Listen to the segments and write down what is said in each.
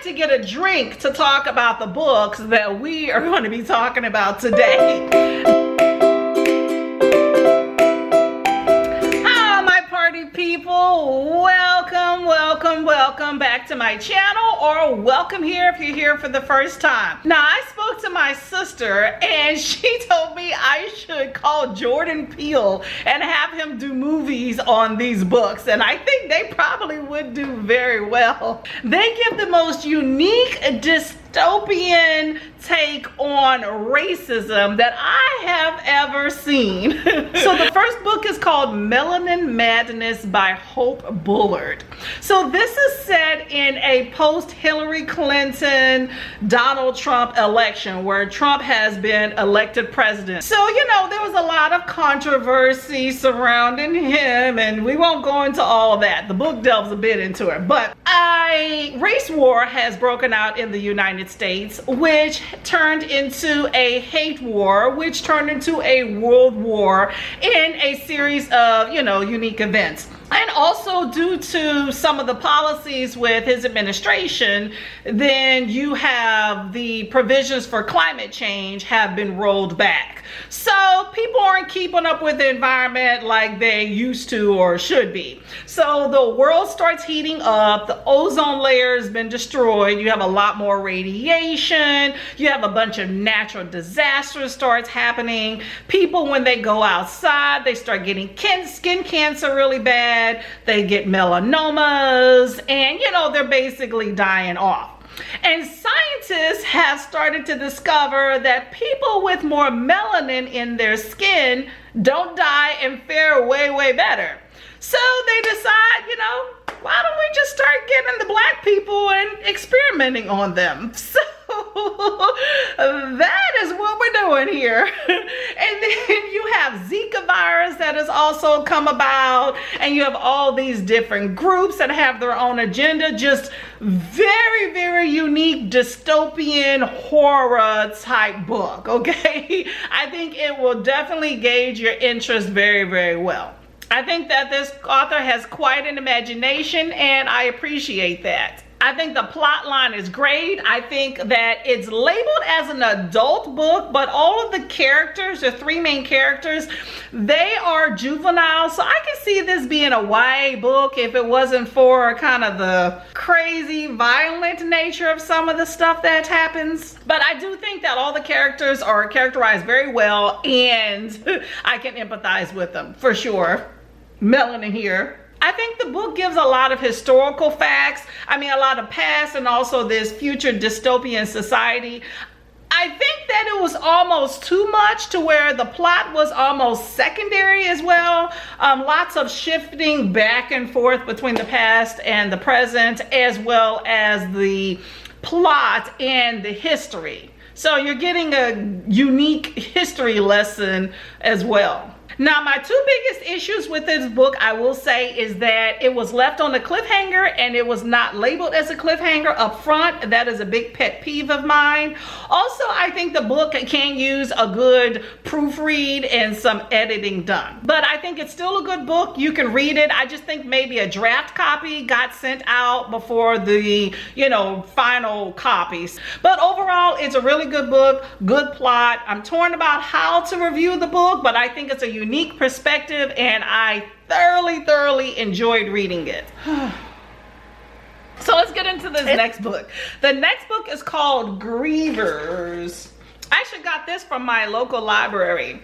to get a drink to talk about the books that we are going to be talking about today. People, welcome back to my channel, or welcome here if you're here for the first time. Now, I spoke to my sister and she told me I should call Jordan Peele and have him do movies on these books, and I think they probably would do very well. They give the most unique dystopian take on racism that I have ever seen. So the first book is called Melanin Madness by Hope Bullard. So this is set in a post-Hillary Clinton, Donald Trump election where Trump has been elected president. So, you know, there was a lot of controversy surrounding him, and we won't go into all that. The book delves a bit into it, but a race war has broken out in the United States, which turned into a hate war, which turned into a world war in a series of, you know, unique events. And also due to some of the policies with his administration, then you have the provisions for climate change have been rolled back. So people aren't keeping up with the environment like they used to or should be. So the world starts heating up, the ozone layer has been destroyed, you have a lot more radiation, you have a bunch of natural disasters starts happening. People, when they go outside, they start getting skin cancer really bad, they get melanomas, and you know, they're basically dying off. And scientists have started to discover that people with more melanin in their skin don't die and fare way better. So they decide, you know, why don't we just start getting the black people and experimenting on them? So that is what we're doing here. And then you have Zika virus that has also come about, and you have all these different groups that have their own agenda. Just very unique dystopian horror type book, okay? I think it will definitely gauge your interest very well. I think that this author has quite an imagination, and I appreciate that. I think the plot line is great. I think that it's labeled as an adult book, but all of the characters, the three main characters, they are juvenile. So I can see this being a YA book if it wasn't for kind of the crazy, violent nature of some of the stuff that happens. But I do think that all the characters are characterized very well, and I can empathize with them for sure. Melanin here. I think the book gives a lot of historical facts. I mean, a lot of past and also this future dystopian society. I think that it was almost too much to where the plot was almost secondary as well. Lots of shifting back and forth between the past and the present, as well as the plot and the history. So you're getting a unique history lesson as well. Now, my two biggest issues with this book, I will say, is that it was left on a cliffhanger and it was not labeled as a cliffhanger up front. That is a big pet peeve of mine. Also, I think the book can use a good proofread and some editing done. But I think it's still a good book. You can read it. I just think maybe a draft copy got sent out before the, you know, final copies. But overall, it's a really good book, good plot. I'm torn about how to review the book, but I think it's a unique perspective, and I thoroughly enjoyed reading it. So let's get into this next book. The next book is called Grievers. I actually got this from my local library.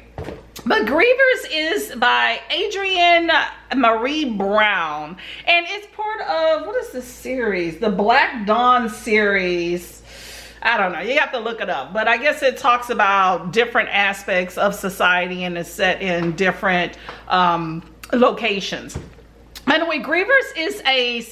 But Grievers is by Adrienne Maree Brown, and it's part of, what is this series? The Black Dawn series. I don't know, you have to look it up, but I guess it talks about different aspects of society and is set in different locations. Anyway, Grievers is a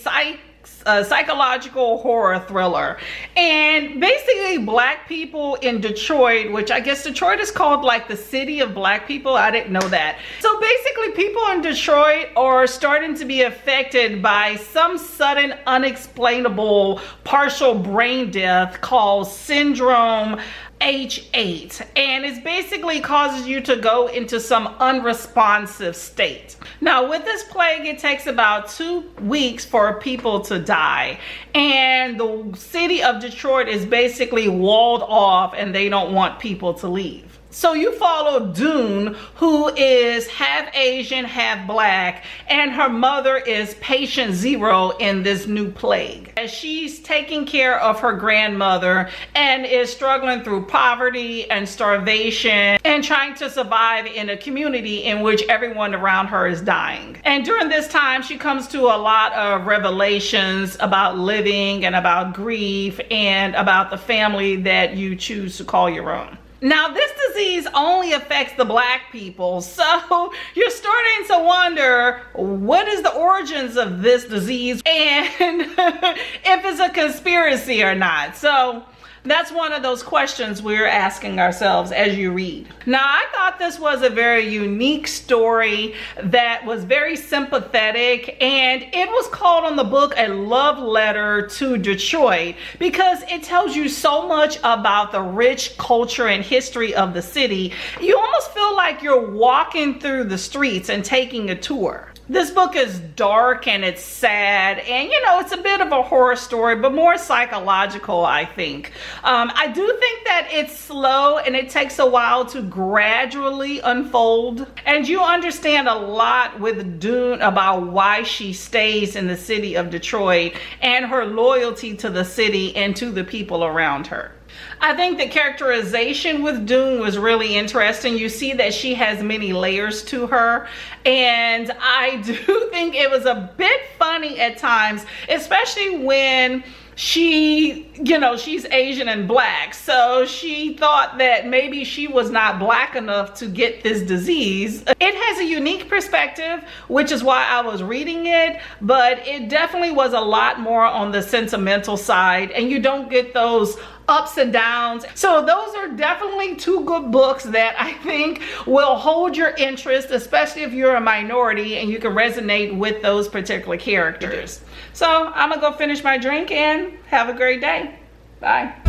psychological horror thriller, and basically black people in Detroit, which I guess Detroit is called like the city of black people. I didn't know that. So basically people in Detroit are starting to be affected by some sudden unexplainable partial brain death called syndrome H8, and it basically causes you to go into some unresponsive state. Now with this plague, it takes about 2 weeks for people to die, and the city of Detroit is basically walled off and they don't want people to leave. So you follow Dune, who is half Asian, half black, and her mother is patient zero in this new plague. As she's taking care of her grandmother and is struggling through poverty and starvation and trying to survive in a community in which everyone around her is dying. And during this time, she comes to a lot of revelations about living and about grief and about the family that you choose to call your own. Now, this disease only affects the black people, so you're starting to wonder, what is the origins of this disease and if it's a conspiracy or not. So that's one of those questions we're asking ourselves as you read. Now, I thought this was a very unique story that was very sympathetic, and it was called on the book a love letter to Detroit because it tells you so much about the rich culture and history of the city. You almost feel like you're walking through the streets and taking a tour. This book is dark and it's sad, and you know, it's a bit of a horror story, but more psychological, I think. I do think that it's slow and it takes a while to gradually unfold, and you understand a lot with Dune about why she stays in the city of Detroit and her loyalty to the city and to the people around her. I think the characterization with Dune was really interesting. You see that she has many layers to her, and I do think it was a bit funny at times, especially when she, you know, she's Asian and black, so she thought that maybe she was not black enough to get this disease. It has a unique perspective, which is why I was reading it, but it definitely was a lot more on the sentimental side, and you don't get those ups and downs. So those are definitely 2 good books that I think will hold your interest, especially if you're a minority and you can resonate with those particular characters. So I'm gonna go finish my drink and have a great day. Bye.